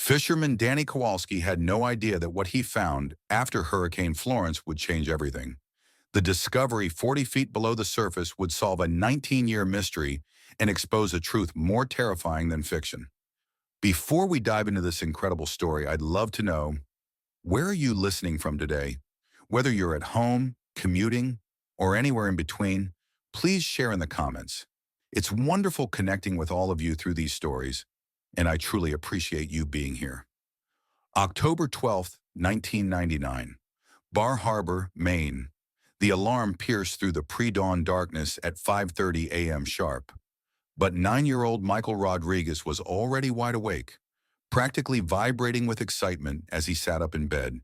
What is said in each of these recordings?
Fisherman Danny Kowalski had no idea that what he found after Hurricane Florence would change everything. The discovery 40 feet below the surface would solve a 19-year mystery and expose a truth more terrifying than fiction. Before we dive into this incredible story, I'd love to know, where are you listening from today? Whether you're at home, commuting, or anywhere in between, please share in the comments. It's wonderful connecting with all of you through these stories, and I truly appreciate you being here. October 12th, 1999. Bar Harbor, Maine. The alarm pierced through the pre-dawn darkness at 5:30 a.m. sharp. But 9-year-old Michael Rodriguez was already wide awake, practically vibrating with excitement as he sat up in bed,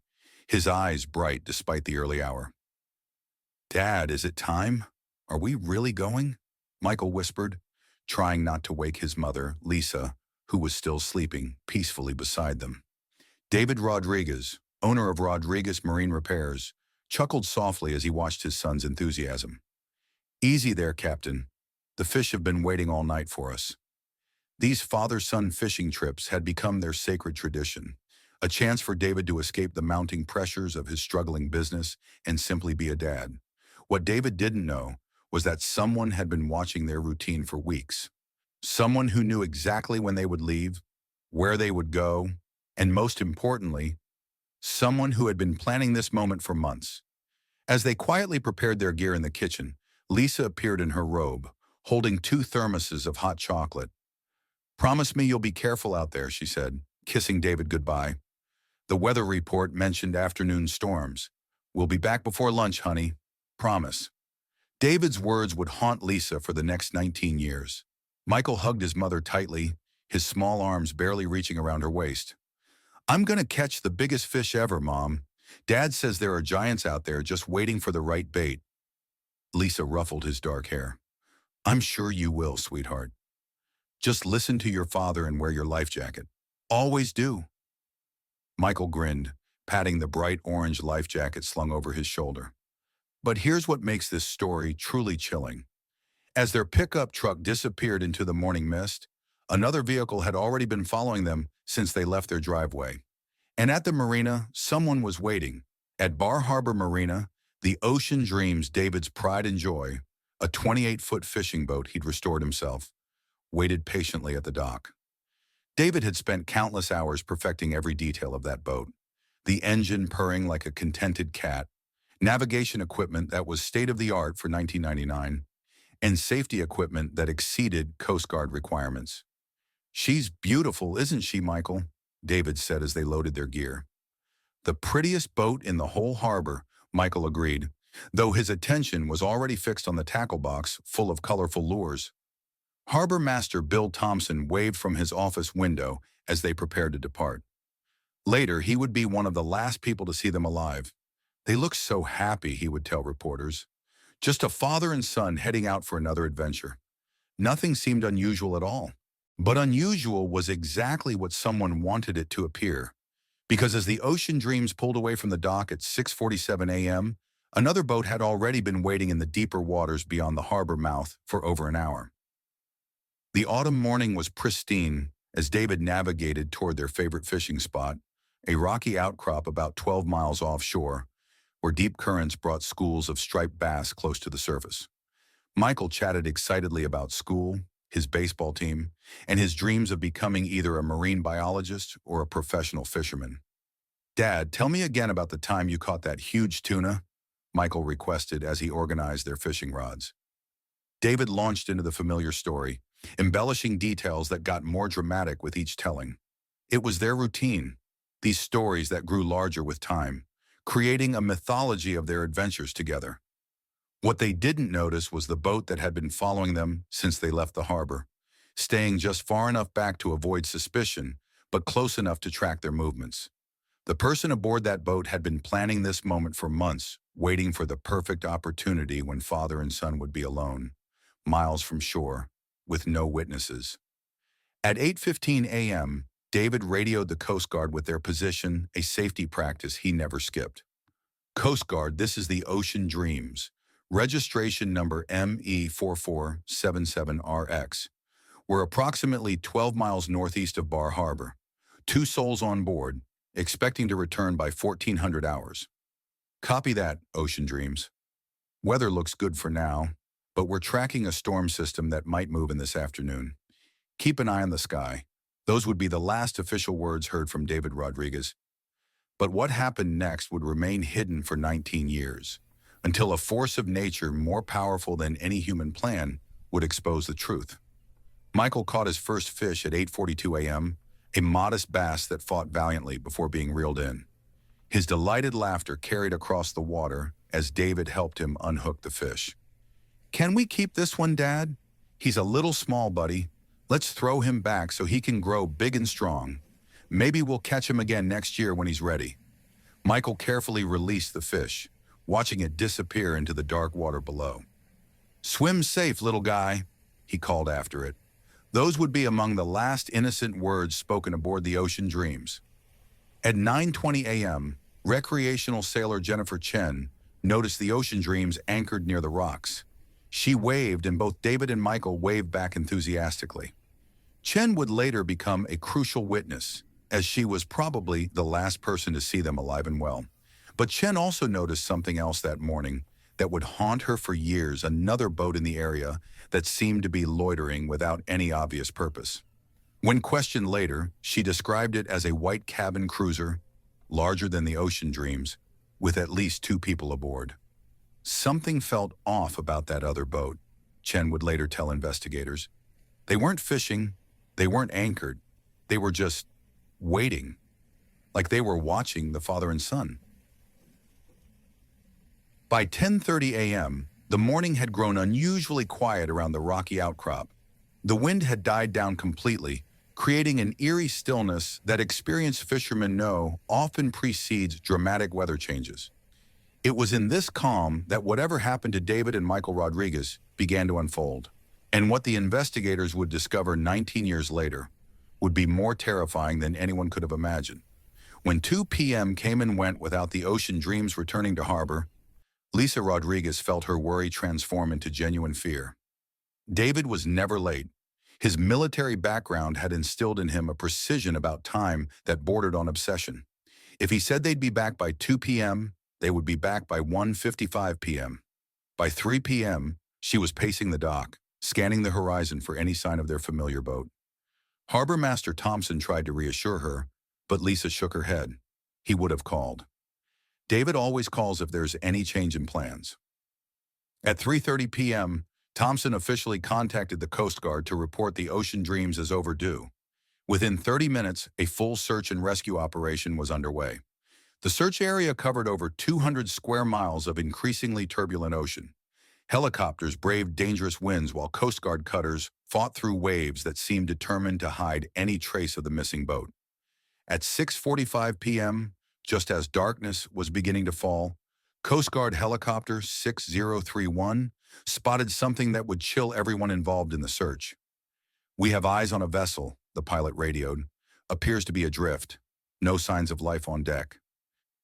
his eyes bright despite the early hour. "Dad, is it time? Are we really going?" Michael whispered, trying not to wake his mother, Lisa, who was still sleeping peacefully beside them. David Rodriguez, owner of Rodriguez Marine Repairs, chuckled softly as he watched his son's enthusiasm. "Easy there, Captain. The fish have been waiting all night for us." These father-son fishing trips had become their sacred tradition, a chance for David to escape the mounting pressures of his struggling business and simply be a dad. What David didn't know was that someone had been watching their routine for weeks. Someone who knew exactly when they would leave, where they would go, and most importantly, someone who had been planning this moment for months. As they quietly prepared their gear in the kitchen, Lisa appeared in her robe, holding 2 thermoses of hot chocolate. "Promise me you'll be careful out there," she said, kissing David goodbye. "The weather report mentioned afternoon storms. We'll be back before lunch, honey. Promise." David's words would haunt Lisa for the next 19 years. Michael hugged his mother tightly, his small arms barely reaching around her waist. "I'm gonna catch the biggest fish ever, Mom. Dad says there are giants out there just waiting for the right bait." Lisa ruffled his dark hair. "I'm sure you will, sweetheart. Just listen to your father and wear your life jacket. Always do." Michael grinned, patting the bright orange life jacket slung over his shoulder. But here's what makes this story truly chilling. As their pickup truck disappeared into the morning mist, another vehicle had already been following them since they left their driveway. And at the marina, someone was waiting. At Bar Harbor Marina, the Ocean Dreams, David's pride and joy, a 28-foot fishing boat he'd restored himself, waited patiently at the dock. David had spent countless hours perfecting every detail of that boat. The engine purring like a contented cat, navigation equipment that was state-of-the-art for 1999, and safety equipment that exceeded Coast Guard requirements. "She's beautiful, isn't she, Michael?" David said as they loaded their gear. "The prettiest boat in the whole harbor," Michael agreed, though his attention was already fixed on the tackle box full of colorful lures. Harbor Master Bill Thompson waved from his office window as they prepared to depart. Later, he would be one of the last people to see them alive. "They look so happy," he would tell reporters. Just a father and son heading out for another adventure. Nothing seemed unusual at all. But unusual was exactly what someone wanted it to appear. Because as the Ocean Dreams pulled away from the dock at 6:47 a.m., another boat had already been waiting in the deeper waters beyond the harbor mouth for over an hour. The autumn morning was pristine as David navigated toward their favorite fishing spot, a rocky outcrop about 12 miles offshore, where deep currents brought schools of striped bass close to the surface. Michael chatted excitedly about school, his baseball team, and his dreams of becoming either a marine biologist or a professional fisherman. "Dad, tell me again about the time you caught that huge tuna," Michael requested as he organized their fishing rods. David launched into the familiar story, embellishing details that got more dramatic with each telling. It was their routine, these stories that grew larger with time, creating a mythology of their adventures together. What they didn't notice was the boat that had been following them since they left the harbor, staying just far enough back to avoid suspicion, but close enough to track their movements. The person aboard that boat had been planning this moment for months, waiting for the perfect opportunity when father and son would be alone, miles from shore, with no witnesses. At 8:15 a.m., David radioed the Coast Guard with their position, a safety practice he never skipped. "Coast Guard, this is the Ocean Dreams. Registration number ME4477RX. We're approximately 12 miles northeast of Bar Harbor. 2 souls on board, expecting to return by 1400 hours. Copy that, Ocean Dreams. Weather looks good for now, but we're tracking a storm system that might move in this afternoon. Keep an eye on the sky. Those would be the last official words heard from David Rodriguez. But what happened next would remain hidden for 19 years, until a force of nature more powerful than any human plan would expose the truth. Michael caught his first fish at 8:42 a.m., a modest bass that fought valiantly before being reeled in. His delighted laughter carried across the water as David helped him unhook the fish. "Can we keep this one, Dad? He's a little small, buddy. Let's throw him back so he can grow big and strong. Maybe we'll catch him again next year when he's ready." Michael carefully released the fish, watching it disappear into the dark water below. "Swim safe, little guy," he called after it. Those would be among the last innocent words spoken aboard the Ocean Dreams. At 9:20 a.m., recreational sailor Jennifer Chen noticed the Ocean Dreams anchored near the rocks. She waved, and both David and Michael waved back enthusiastically. Chen would later become a crucial witness, as she was probably the last person to see them alive and well. But Chen also noticed something else that morning that would haunt her for years, another boat in the area that seemed to be loitering without any obvious purpose. When questioned later, she described it as a white cabin cruiser, larger than the Ocean Dreams, with at least 2 people aboard. Something felt off about that other boat, Chen would later tell investigators. They weren't fishing, they weren't anchored, they were just waiting, like they were watching the father and son. By 10:30 a.m., the morning had grown unusually quiet around the rocky outcrop. The wind had died down completely, creating an eerie stillness that experienced fishermen know often precedes dramatic weather changes. It was in this calm that whatever happened to David and Michael Rodriguez began to unfold, and what the investigators would discover 19 years later would be more terrifying than anyone could have imagined. When 2 p.m. came and went without the Ocean Dreams returning to harbor, Lisa Rodriguez felt her worry transform into genuine fear. David was never late. His military background had instilled in him a precision about time that bordered on obsession. If he said they'd be back by 2 p.m., they would be back by 1:55 p.m. By 3 p.m., she was pacing the dock, scanning the horizon for any sign of their familiar boat. Harbor Master Thompson tried to reassure her, but Lisa shook her head. He would have called. David always calls if there's any change in plans. At 3:30 p.m., Thompson officially contacted the Coast Guard to report the Ocean Dreams as overdue. Within 30 minutes, a full search and rescue operation was underway. The search area covered over 200 square miles of increasingly turbulent ocean. Helicopters braved dangerous winds while Coast Guard cutters fought through waves that seemed determined to hide any trace of the missing boat. At 6:45 p.m., just as darkness was beginning to fall, Coast Guard Helicopter 6031 spotted something that would chill everyone involved in the search. "We have eyes on a vessel," the pilot radioed. "Appears to be adrift. No signs of life on deck."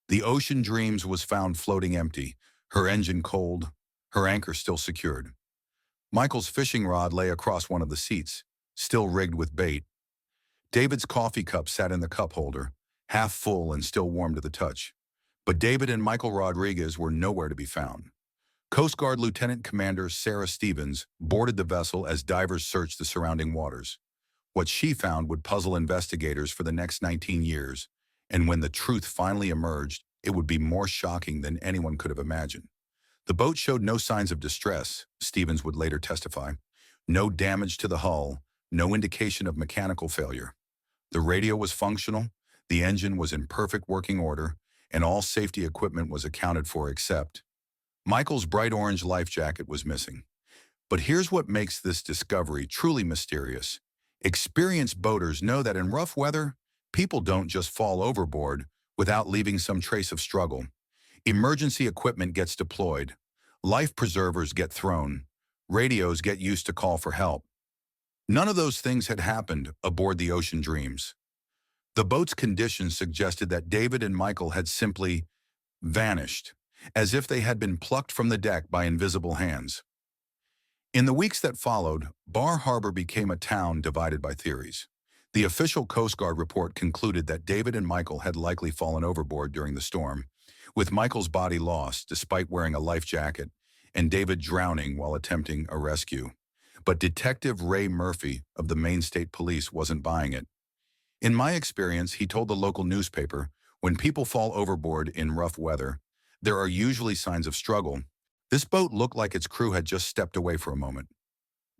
The Ocean Dreams was found floating empty, her engine cold, her anchor still secured. Michael's fishing rod lay across one of the seats, still rigged with bait. David's coffee cup sat in the cup holder, half full and still warm to the touch. But David and Michael Rodriguez were nowhere to be found. Coast Guard Lieutenant Commander Sarah Stevens boarded the vessel as divers searched the surrounding waters. What she found would puzzle investigators for the next 19 years, and when the truth finally emerged, it would be more shocking than anyone could have imagined. The boat showed no signs of distress, Stevens would later testify. No damage to the hull, no indication of mechanical failure. The radio was functional, the engine was in perfect working order, and all safety equipment was accounted for except Michael's bright orange life jacket was missing. But here's what makes this discovery truly mysterious. Experienced boaters know that in rough weather, people don't just fall overboard without leaving some trace of struggle. Emergency equipment gets deployed, life preservers get thrown, radios get used to call for help. None of those things had happened aboard the Ocean Dreams. The boat's condition suggested that David and Michael had simply vanished, as if they had been plucked from the deck by invisible hands. In the weeks that followed, Bar Harbor became a town divided by theories. The official Coast Guard report concluded that David and Michael had likely fallen overboard during the storm, with Michael's body lost despite wearing a life jacket and David drowning while attempting a rescue. But Detective Ray Murphy of the Maine State Police wasn't buying it. In my experience, he told the local newspaper, when people fall overboard in rough weather, there are usually signs of struggle. This boat looked like its crew had just stepped away for a moment.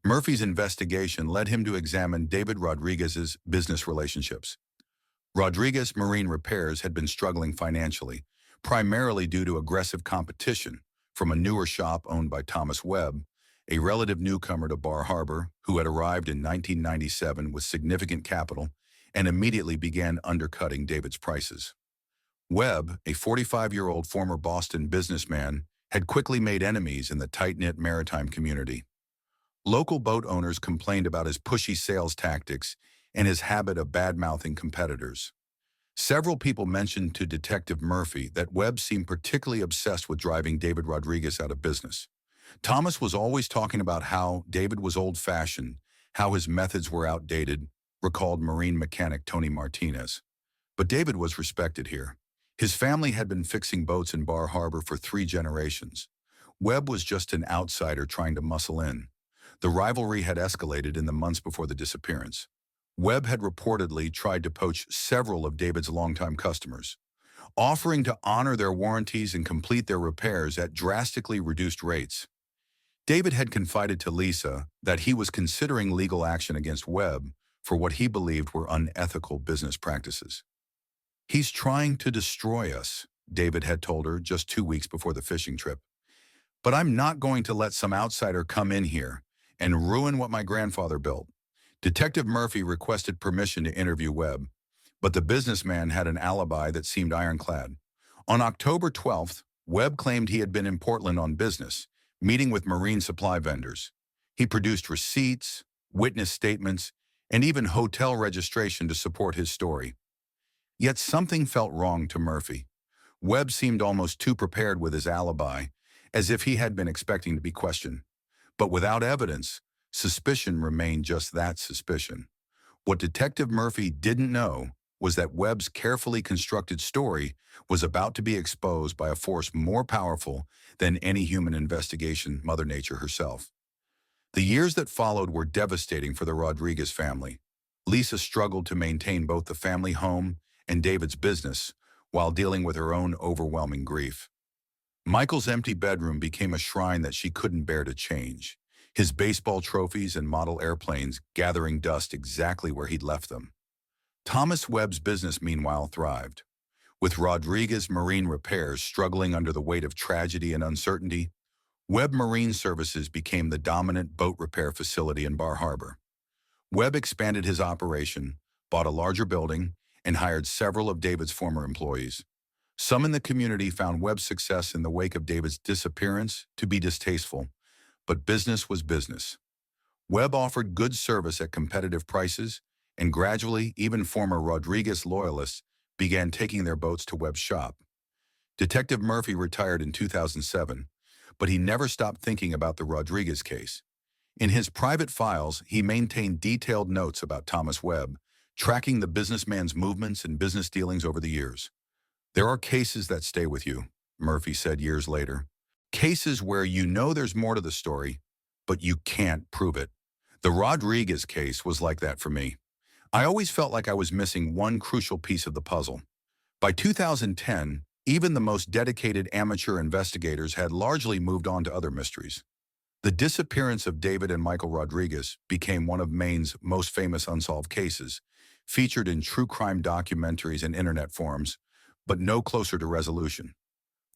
Murphy's investigation led him to examine David Rodriguez's business relationships. Rodriguez Marine Repairs had been struggling financially, primarily due to aggressive competition from a newer shop owned by Thomas Webb, a relative newcomer to Bar Harbor who had arrived in 1997 with significant capital and immediately began undercutting David's prices. Webb, a 45-year-old former Boston businessman, had quickly made enemies in the tight-knit maritime community. Local boat owners complained about his pushy sales tactics and his habit of bad-mouthing competitors. Several people mentioned to Detective Murphy that Webb seemed particularly obsessed with driving David Rodriguez out of business. Thomas was always talking about how David was old-fashioned, how his methods were outdated, recalled marine mechanic Tony Martinez. But David was respected here. His family had been fixing boats in Bar Harbor for 3 generations. Webb was just an outsider trying to muscle in. The rivalry had escalated in the months before the disappearance. Webb had reportedly tried to poach several of David's longtime customers, offering to honor their warranties and complete their repairs at drastically reduced rates. David had confided to Lisa that he was considering legal action against Webb for what he believed were unethical business practices. "He's trying to destroy us," David had told her just 2 weeks before the fishing trip. "But I'm not going to let some outsider come in here and ruin what my grandfather built." Detective Murphy requested permission to interview Webb, but the businessman had an alibi that seemed ironclad. On October 12th, Webb claimed he had been in Portland on business, meeting with marine supply vendors. He produced receipts, witness statements, and even hotel registration to support his story. Yet something felt wrong to Murphy. Webb seemed almost too prepared with his alibi, as if he had been expecting to be questioned. But without evidence, suspicion remained just that, suspicion. What Detective Murphy didn't know was that Webb's carefully constructed story was about to be exposed by a force more powerful than any human investigation, Mother Nature herself. The years that followed were devastating for the Rodriguez family. Lisa struggled to maintain both the family home and David's business while dealing with her own overwhelming grief. Michael's empty bedroom became a shrine that she couldn't bear to change, his baseball trophies and model airplanes gathering dust exactly where he'd left them. Thomas Webb's business, meanwhile, thrived. With Rodriguez Marine Repairs struggling under the weight of tragedy and uncertainty, Webb Marine Services became the dominant boat repair facility in Bar Harbor. Webb expanded his operation, bought a larger building, and hired several of David's former employees. Some in the community found Webb's success in the wake of David's disappearance to be distasteful, but business was business. Webb offered good service at competitive prices, and gradually, even former Rodriguez loyalists began taking their boats to Webb's shop. Detective Murphy retired in 2007, but he never stopped thinking about the Rodriguez case. In his private files, he maintained detailed notes about Thomas Webb, tracking the businessman's movements and business dealings over the years. "There are cases that stay with you," Murphy said years later. "Cases where you know there's more to the story, but you can't prove it. The Rodriguez case was like that for me. I always felt like I was missing one crucial piece of the puzzle." By 2010, even the most dedicated amateur investigators had largely moved on to other mysteries. The disappearance of David and Michael Rodriguez became one of Maine's most famous unsolved cases, featured in true crime documentaries and internet forums, but no closer to resolution.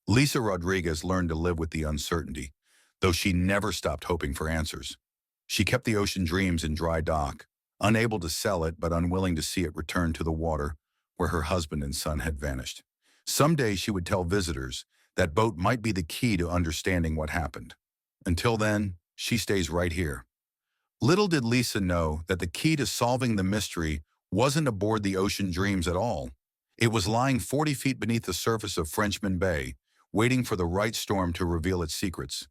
Lisa Rodriguez learned to live with the uncertainty, though she never stopped hoping for answers. She kept the Ocean Dreams in dry dock, unable to sell it but unwilling to see it return to the water where her husband and son had vanished. Someday she would tell visitors that boat might be the key to understanding what happened. Until then, she stays right here. Little did Lisa know that the key to solving the mystery wasn't aboard the Ocean Dreams at all. It was lying 40 feet beneath the surface of Frenchman Bay, waiting for the right storm to reveal its secrets.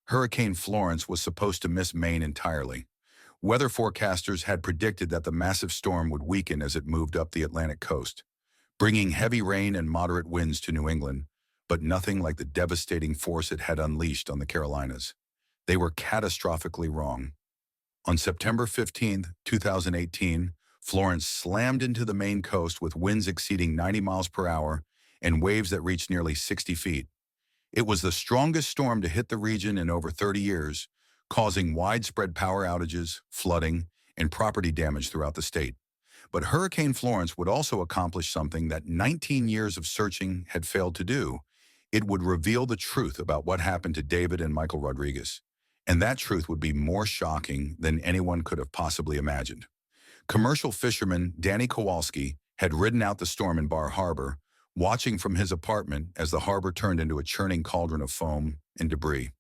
Hurricane Florence was supposed to miss Maine entirely. Weather forecasters had predicted that the massive storm would weaken as it moved up the Atlantic coast, bringing heavy rain and moderate winds to New England, but nothing like the devastating force it had unleashed on the Carolinas. They were catastrophically wrong. On September 15, 2018, Florence slammed into the Maine coast with winds exceeding 90 miles per hour and waves that reached nearly 60 feet. It was the strongest storm to hit the region in over 30 years, causing widespread power outages, flooding, and property damage throughout the state. But Hurricane Florence would also accomplish something that 19 years of searching had failed to do. It would reveal the truth about what happened to David and Michael Rodriguez. And that truth would be more shocking than anyone could have possibly imagined. Commercial fisherman Danny Kowalski had ridden out the storm in Bar Harbor, watching from his apartment as the harbor turned into a churning cauldron of foam and debris.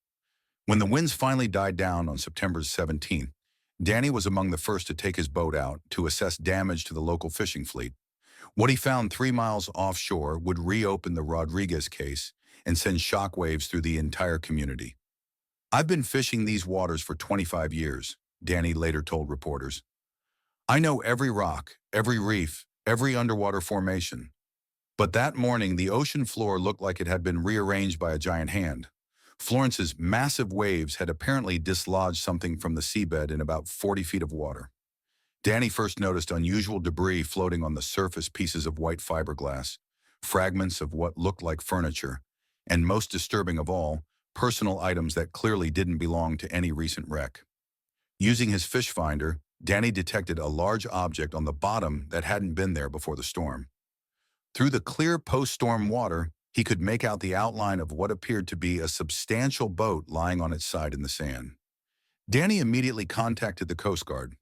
When the winds finally died down on September 17th, Danny was among the first to take his boat out to assess damage to the local fishing fleet. What he found 3 miles offshore would reopen the Rodriguez case and send shockwaves through the entire community. "I've been fishing these waters for 25 years, Danny later told reporters. "I know every rock, every reef, every underwater formation. But that morning, the ocean floor looked like it had been rearranged by a giant hand. Florence's massive waves had apparently dislodged something from the seabed in about 40 feet of water." Danny first noticed unusual debris floating on the surface, pieces of white fiberglass, fragments of what looked like furniture, and most disturbing of all, personal items that clearly didn't belong to any recent wreck. Using his fish finder, Danny detected a large object on the bottom that hadn't been there before the storm. Through the clear post-storm water, he could make out the outline of what appeared to be a substantial boat lying on its side in the sand. Danny immediately contacted the Coast Guard.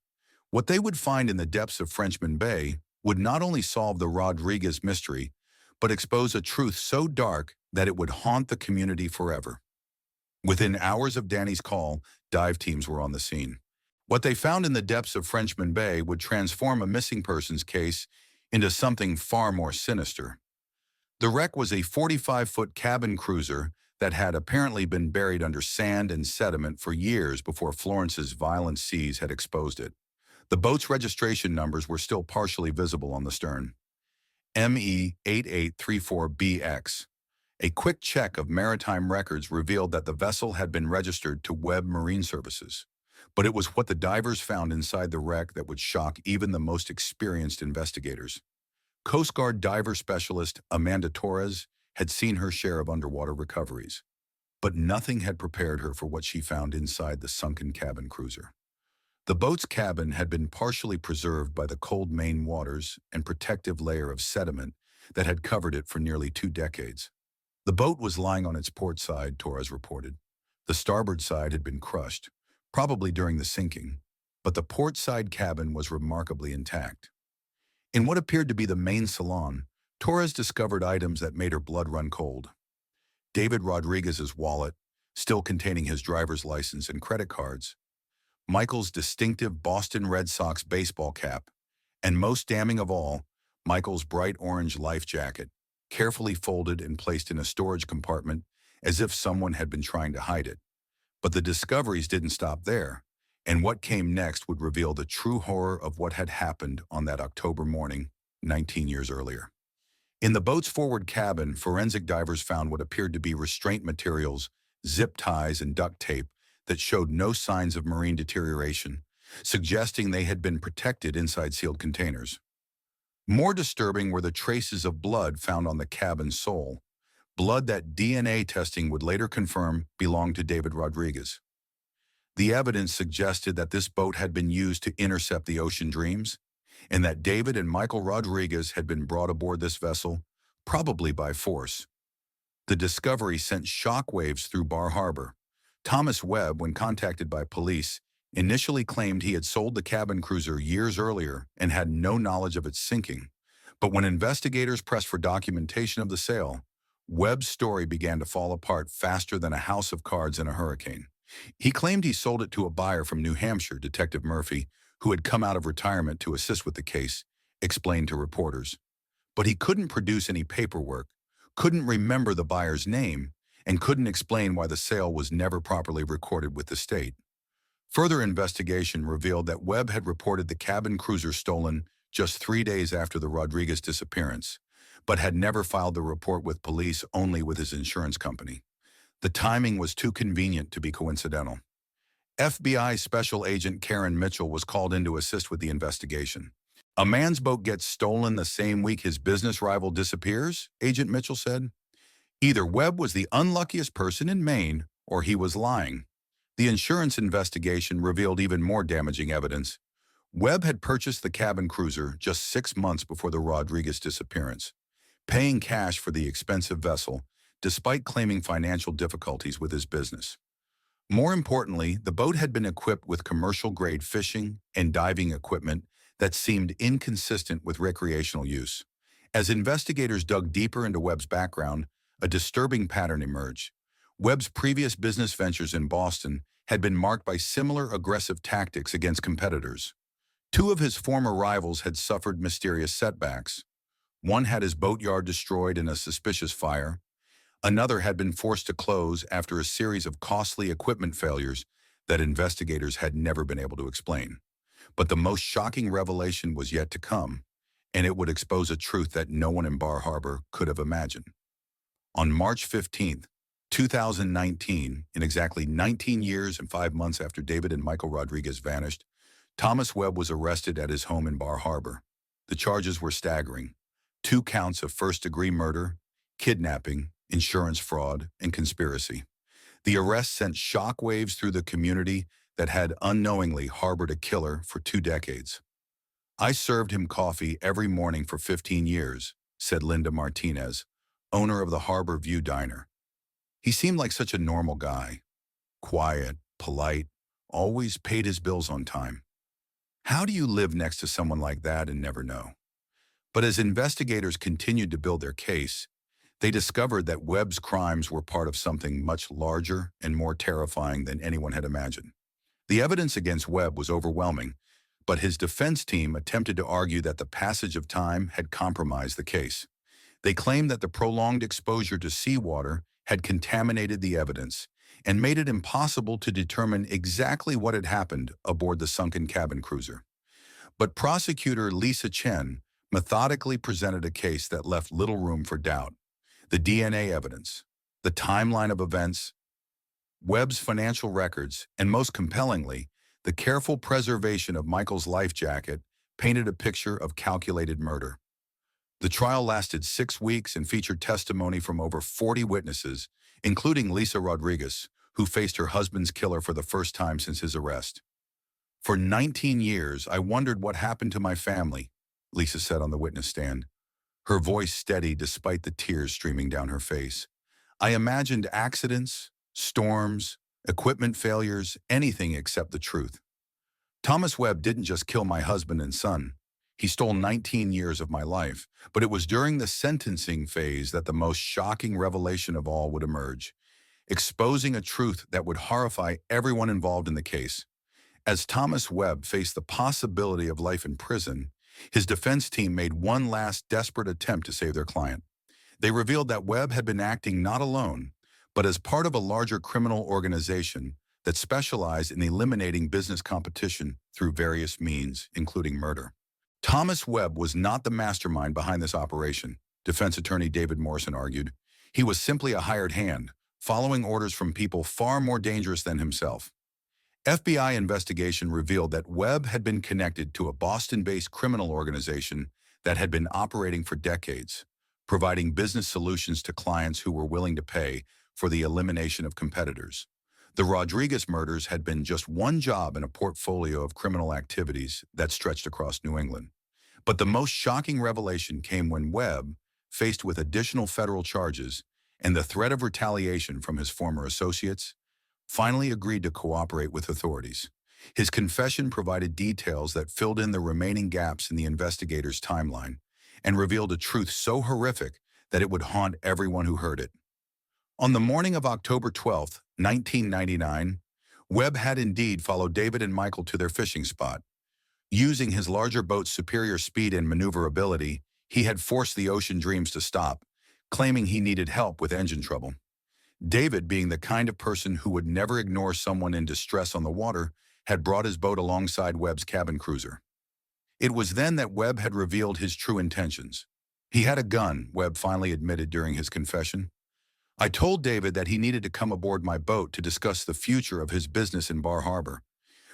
What they would find in the depths of Frenchman Bay would not only solve the Rodriguez mystery, but expose a truth so dark that it would haunt the community forever. Within hours of Danny's call, dive teams were on the scene. What they found in the depths of Frenchman Bay would transform a missing persons case into something far more sinister. The wreck was a 45-foot cabin cruiser that had apparently been buried under sand and sediment for years before Florence's violent seas had exposed it. The boat's registration numbers were still partially visible on the stern. ME8834BX. A quick check of maritime records revealed that the vessel had been registered to Webb Marine Services. But it was what the divers found inside the wreck that would shock even the most experienced investigators. Coast Guard diver specialist Amanda Torres had seen her share of underwater recoveries, but nothing had prepared her for what she found inside the sunken cabin cruiser. The boat's cabin had been partially preserved by the cold Maine waters and protective layer of sediment that had covered it for nearly 2 decades. The boat was lying on its port side, Torres reported. The starboard side had been crushed, probably during the sinking, but the port side cabin was remarkably intact. In what appeared to be the main salon, Torres discovered items that made her blood run cold. David Rodriguez's wallet, still containing his driver's license and credit cards, Michael's distinctive Boston Red Sox baseball cap, and most damning of all, Michael's bright orange life jacket, carefully folded and placed in a storage compartment as if someone had been trying to hide it. But the discoveries didn't stop there, and what came next would reveal the true horror of what had happened on that October morning, 19 years earlier. In the boat's forward cabin, forensic divers found what appeared to be restraint materials, zip ties, and duct tape that showed no signs of marine deterioration, suggesting they had been protected inside sealed containers. More disturbing were the traces of blood found on the cabin's sole, blood that DNA testing would later confirm belonged to David Rodriguez. The evidence suggested that this boat had been used to intercept the Ocean Dreams, and that David and Michael Rodriguez had been brought aboard this vessel, probably by force. The discovery sent shockwaves through Bar Harbor. Thomas Webb, when contacted by police, initially claimed he had sold the cabin cruiser years earlier and had no knowledge of its sinking. But when investigators pressed for documentation of the sale, Webb's story began to fall apart faster than a house of cards in a hurricane. He claimed he sold it to a buyer from New Hampshire, Detective Murphy, who had come out of retirement to assist with the case, explained to reporters. But he couldn't produce any paperwork, couldn't remember the buyer's name, and couldn't explain why the sale was never properly recorded with the state. Further investigation revealed that Webb had reported the cabin cruiser stolen just 3 days after the Rodriguez disappearance, but had never filed the report with police, only with his insurance company. The timing was too convenient to be coincidental. FBI Special Agent Karen Mitchell was called in to assist with the investigation. "A man's boat gets stolen the same week his business rival disappears," Agent Mitchell said. "Either Webb was the unluckiest person in Maine, or he was lying." The insurance investigation revealed even more damaging evidence. Webb had purchased the cabin cruiser just 6 months before the Rodriguez disappearance, paying cash for the expensive vessel, despite claiming financial difficulties with his business. More importantly, the boat had been equipped with commercial-grade fishing and diving equipment that seemed inconsistent with recreational use. As investigators dug deeper into Webb's background, a disturbing pattern emerged. Webb's previous business ventures in Boston had been marked by similar aggressive tactics against competitors. Two of his former rivals had suffered mysterious setbacks. One had his boatyard destroyed in a suspicious fire. Another had been forced to close after a series of costly equipment failures that investigators had never been able to explain. But the most shocking revelation was yet to come, and it would expose a truth that no one in Bar Harbor could have imagined. On March 15th, 2019, in exactly 19 years and 5 months after David and Michael Rodriguez vanished, Thomas Webb was arrested at his home in Bar Harbor. The charges were staggering: 2 counts of first-degree murder, kidnapping, insurance fraud, and conspiracy. The arrest sent shockwaves through the community that had unknowingly harbored a killer for 2 decades. "I served him coffee every morning for 15 years, said Linda Martinez, owner of the Harbor View Diner. "He seemed like such a normal guy. Quiet, polite, always paid his bills on time. How do you live next to someone like that and never know?" But as investigators continued to build their case, they discovered that Webb's crimes were part of something much larger and more terrifying than anyone had imagined. The evidence against Webb was overwhelming, but his defense team attempted to argue that the passage of time had compromised the case. They claimed that the prolonged exposure to seawater had contaminated the evidence and made it impossible to determine exactly what had happened aboard the sunken cabin cruiser. But prosecutor Lisa Chen methodically presented a case that left little room for doubt: the DNA evidence, the timeline of events, Webb's financial records, and most compellingly, the careful preservation of Michael's life jacket painted a picture of calculated murder. The trial lasted 6 weeks and featured testimony from over 40 witnesses, including Lisa Rodriguez, who faced her husband's killer for the first time since his arrest. "For 19 years, I wondered what happened to my family," Lisa said on the witness stand, her voice steady despite the tears streaming down her face. "I imagined accidents, storms, equipment failures, anything except the truth. Thomas Webb didn't just kill my husband and son. He stole 19 years of my life, but it was during the sentencing phase that the most shocking revelation of all would emerge, exposing a truth that would horrify everyone involved in the case. As Thomas Webb faced the possibility of life in prison, his defense team made one last desperate attempt to save their client. They revealed that Webb had been acting not alone, but as part of a larger criminal organization that specialized in eliminating business competition through various means, including murder. Thomas Webb was not the mastermind behind this operation, defense attorney David Morrison argued. He was simply a hired hand, following orders from people far more dangerous than himself. FBI investigation revealed that Webb had been connected to a Boston-based criminal organization that had been operating for decades, providing business solutions to clients who were willing to pay for the elimination of competitors. The Rodriguez murders had been just one job in a portfolio of criminal activities that stretched across New England. But the most shocking revelation came when Webb, faced with additional federal charges and the threat of retaliation from his former associates, finally agreed to cooperate with authorities. His confession provided details that filled in the remaining gaps in the investigators' timeline and revealed a truth so horrific that it would haunt everyone who heard it. On the morning of October 12, 1999, Webb had indeed followed David and Michael to their fishing spot. Using his larger boat's superior speed and maneuverability, he had forced the Ocean Dreams to stop, claiming he needed help with engine trouble. David, being the kind of person who would never ignore someone in distress on the water, had brought his boat alongside Webb's cabin cruiser. It was then that Webb had revealed his true intentions. He had a gun, Webb finally admitted during his confession. I told David that he needed to come aboard my boat to discuss the future of his business in Bar Harbor.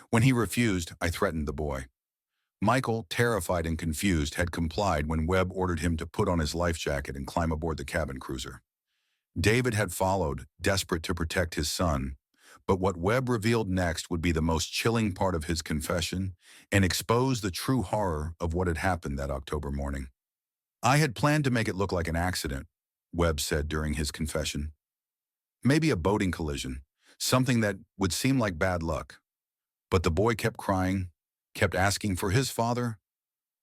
When he refused, I threatened the boy. Michael, terrified and confused, had complied when Webb ordered him to put on his life jacket and climb aboard the cabin cruiser. David had followed, desperate to protect his son, but what Webb revealed next would be the most chilling part of his confession and expose the true horror of what had happened that October morning. I had planned to make it look like an accident, Webb said during his confession. Maybe a boating collision, something that would seem like bad luck. But the boy kept crying, kept asking for his father.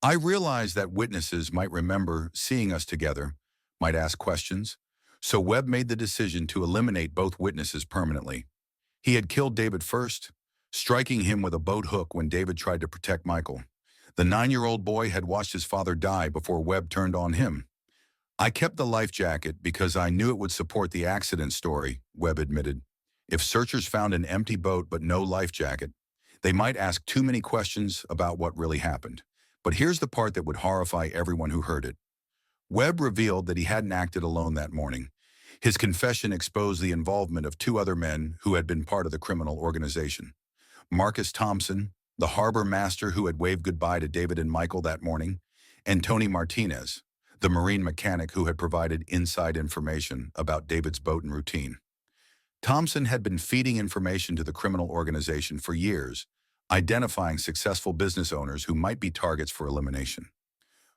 I realized that witnesses might remember seeing us together, might ask questions, so Webb made the decision to eliminate both witnesses permanently. He had killed David first, striking him with a boat hook when David tried to protect Michael. The 9-year-old boy had watched his father die before Webb turned on him. I kept the life jacket because I knew it would support the accident story, Webb admitted. If searchers found an empty boat but no life jacket, they might ask too many questions about what really happened. But here's the part that would horrify everyone who heard it. Webb revealed that he hadn't acted alone that morning. His confession exposed the involvement of 2 other men who had been part of the criminal organization. Marcus Thompson, the harbor master who had waved goodbye to David and Michael that morning, and Tony Martinez, the marine mechanic who had provided inside information about David's boat and routine. Thompson had been feeding information to the criminal organization for years, identifying successful business owners who might be targets for elimination.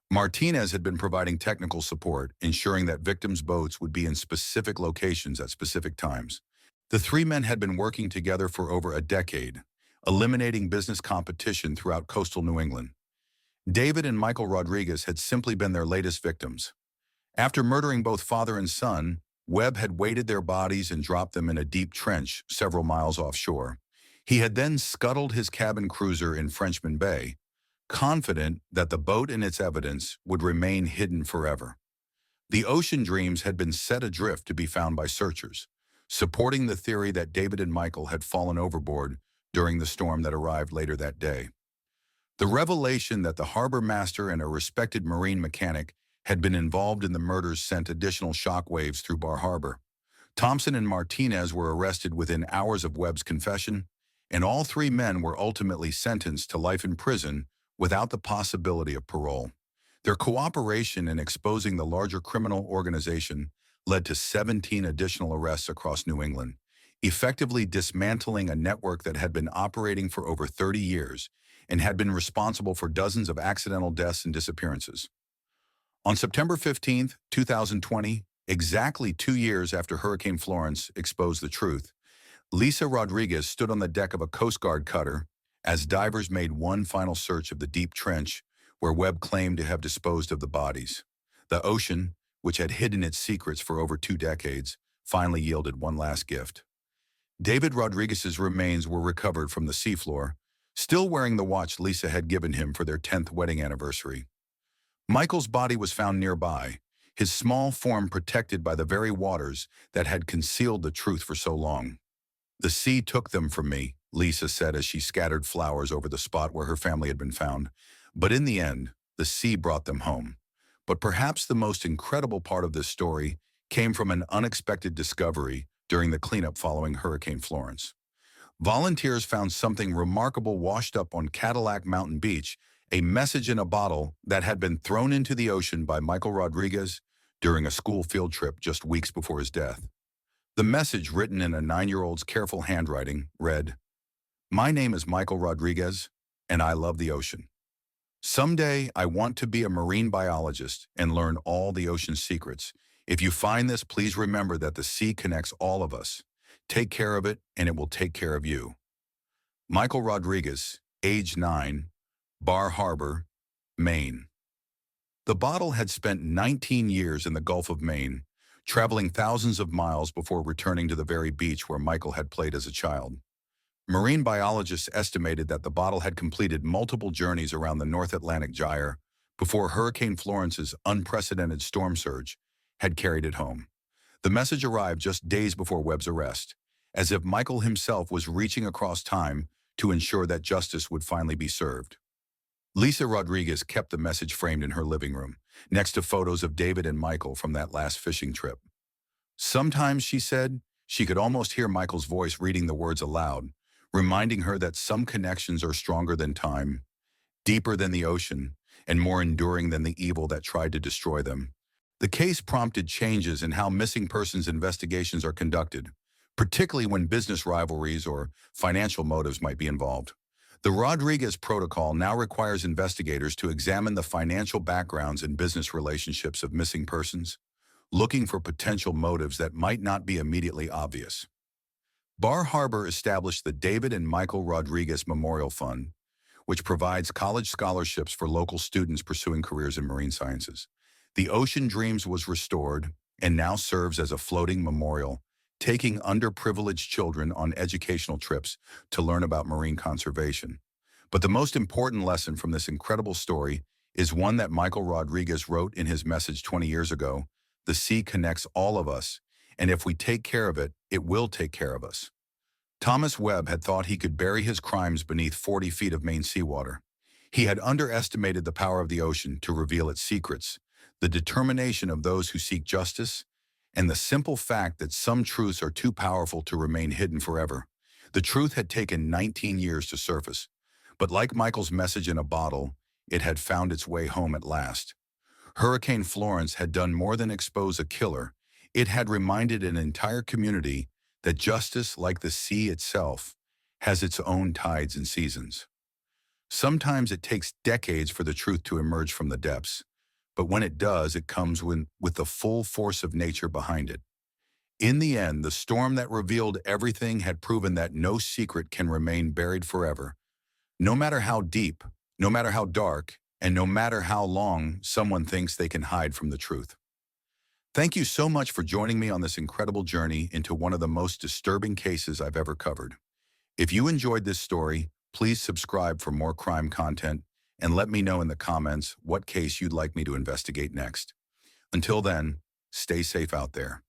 Martinez had been providing technical support, ensuring that victims' boats would be in specific locations at specific times. The 3 men had been working together for over a decade, eliminating business competition throughout coastal New England. David and Michael Rodriguez had simply been their latest victims. After murdering both father and son, Webb had weighted their bodies and dropped them in a deep trench several miles offshore. He had then scuttled his cabin cruiser in Frenchman Bay, confident that the boat and its evidence would remain hidden forever. The ocean dreams had been set adrift to be found by searchers, supporting the theory that David and Michael had fallen overboard during the storm that arrived later that day. The revelation that the harbor master and a respected marine mechanic had been involved in the murders sent additional shockwaves through Bar Harbor. Thompson and Martinez were arrested within hours of Webb's confession, and all 3 men were ultimately sentenced to life in prison without the possibility of parole. Their cooperation in exposing the larger criminal organization led to 17 additional arrests across New England, effectively dismantling a network that had been operating for over 30 years and had been responsible for dozens of accidental deaths and disappearances. On September 15, 2020, exactly 2 years after Hurricane Florence exposed the truth, Lisa Rodriguez stood on the deck of a Coast Guard cutter as divers made one final search of the deep trench where Webb claimed to have disposed of the bodies. The ocean, which had hidden its secrets for over 2 decades, finally yielded one last gift. David Rodriguez's remains were recovered from the seafloor, still wearing the watch Lisa had given him for their 10th wedding anniversary. Michael's body was found nearby, his small form protected by the very waters that had concealed the truth for so long. "The sea took them from me," Lisa said as she scattered flowers over the spot where her family had been found. "But in the end, the sea brought them home." But perhaps the most incredible part of this story came from an unexpected discovery during the cleanup following Hurricane Florence. Volunteers found something remarkable washed up on Cadillac Mountain Beach, a message in a bottle that had been thrown into the ocean by Michael Rodriguez during a school field trip just weeks before his death. The message, written in a 9-year-old's careful handwriting, read, "My name is Michael Rodriguez, and I love the ocean. Someday, I want to be a marine biologist and learn all the ocean's secrets. If you find this, please remember that the sea connects all of us. Take care of it, and it will take care of you." Michael Rodriguez, age 9, Bar Harbor, Maine. The bottle had spent 19 years in the Gulf of Maine, traveling thousands of miles before returning to the very beach where Michael had played as a child. Marine biologists estimated that the bottle had completed multiple journeys around the North Atlantic gyre before Hurricane Florence's unprecedented storm surge had carried it home. The message arrived just days before Webb's arrest, as if Michael himself was reaching across time to ensure that justice would finally be served. Lisa Rodriguez kept the message framed in her living room, next to photos of David and Michael from that last fishing trip. Sometimes, she said, she could almost hear Michael's voice reading the words aloud, reminding her that some connections are stronger than time, deeper than the ocean, and more enduring than the evil that tried to destroy them. The case prompted changes in how missing persons investigations are conducted, particularly when business rivalries or financial motives might be involved. The Rodriguez Protocol now requires investigators to examine the financial backgrounds and business relationships of missing persons, looking for potential motives that might not be immediately obvious. Bar Harbor established the David and Michael Rodriguez Memorial Fund, which provides college scholarships for local students pursuing careers in marine sciences. The Ocean Dreams was restored and now serves as a floating memorial, taking underprivileged children on educational trips to learn about marine conservation. But the most important lesson from this incredible story is one that Michael Rodriguez wrote in his message 20 years ago: the sea connects all of us, and if we take care of it, it will take care of us. Thomas Webb had thought he could bury his crimes beneath 40 feet of Maine seawater. He had underestimated the power of the ocean to reveal its secrets, the determination of those who seek justice, and the simple fact that some truths are too powerful to remain hidden forever. The truth had taken 19 years to surface, but like Michael's message in a bottle, it had found its way home at last. Hurricane Florence had done more than expose a killer. It had reminded an entire community that justice, like the sea itself, has its own tides and seasons. Sometimes it takes decades for the truth to emerge from the depths, but when it does, it comes with the full force of nature behind it. In the end, the storm that revealed everything had proven that no secret can remain buried forever, no matter how deep, no matter how dark, and no matter how long someone thinks they can hide from the truth. Thank you so much for joining me on this incredible journey into one of the most disturbing cases I've ever covered. If you enjoyed this story, please subscribe for more crime content and let me know in the comments what case you'd like me to investigate next. Until then, stay safe out there.